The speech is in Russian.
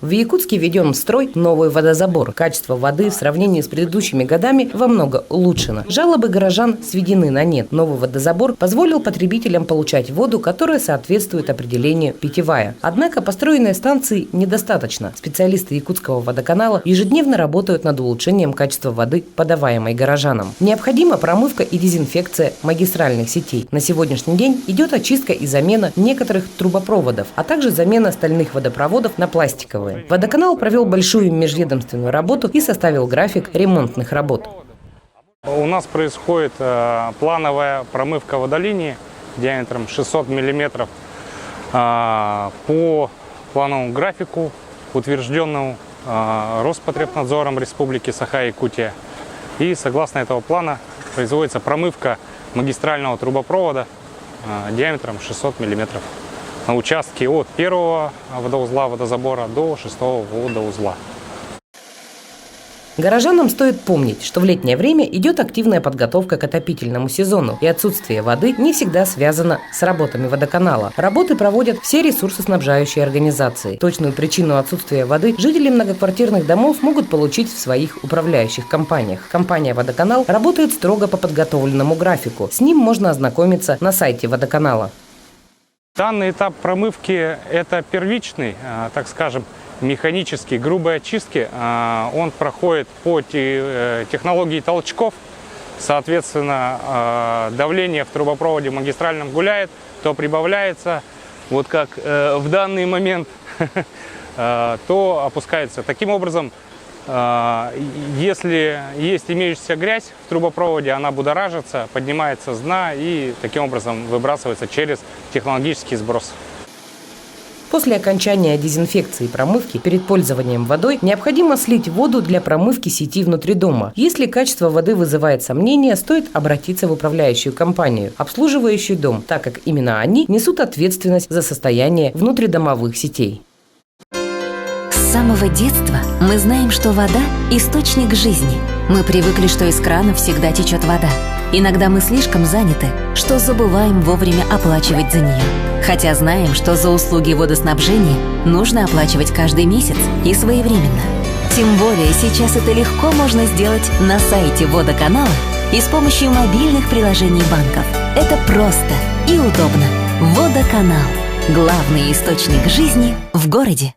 В Якутске введен в строй новый водозабор. Качество воды в сравнении с предыдущими годами во много улучшено. Жалобы горожан сведены на нет. Новый водозабор позволил потребителям получать воду, которая соответствует определению питьевая. Однако построенной станции недостаточно. Специалисты Якутского водоканала ежедневно работают над улучшением качества воды, подаваемой горожанам. Необходима промывка и дезинфекция магистральных сетей. На сегодняшний день идет очистка и замена некоторых трубопроводов, а также замена стальных водопроводов на пластиковые. Водоканал провел большую межведомственную работу и составил график ремонтных работ. У нас происходит плановая промывка водолинии диаметром 600 мм по плановому графику, утвержденному Роспотребнадзором Республики Саха-Якутия. И согласно этого плана производится промывка магистрального трубопровода диаметром 600 мм на участке от первого водоузла водозабора до 6-го водоузла. Горожанам стоит помнить, что в летнее время идет активная подготовка к отопительному сезону, и отсутствие воды не всегда связано с работами водоканала. Работы проводят все ресурсоснабжающие организации. Точную причину отсутствия воды жители многоквартирных домов могут получить в своих управляющих компаниях. Компания «Водоканал» работает строго по подготовленному графику. С ним можно ознакомиться на сайте водоканала. Данный этап промывки – это первичный, так скажем, механический, грубой очистки. Он проходит по технологии толчков. Соответственно, давление в трубопроводе магистральном гуляет, то прибавляется, вот как в данный момент, то опускается. Таким образом, если есть имеющаяся грязь в трубопроводе, она будоражится, поднимается с дна и таким образом выбрасывается через технологический сброс. После окончания дезинфекции и промывки перед пользованием водой необходимо слить воду для промывки сети внутри дома. Если качество воды вызывает сомнения, стоит обратиться в управляющую компанию, обслуживающую дом, так как именно они несут ответственность за состояние внутридомовых сетей. С самого детства мы знаем, что вода – источник жизни. Мы привыкли, что из крана всегда течет вода. Иногда мы слишком заняты, что забываем вовремя оплачивать за нее. Хотя знаем, что за услуги водоснабжения нужно оплачивать каждый месяц и своевременно. Тем более сейчас это легко можно сделать на сайте водоканала и с помощью мобильных приложений банков. Это просто и удобно. Водоканал – главный источник жизни в городе.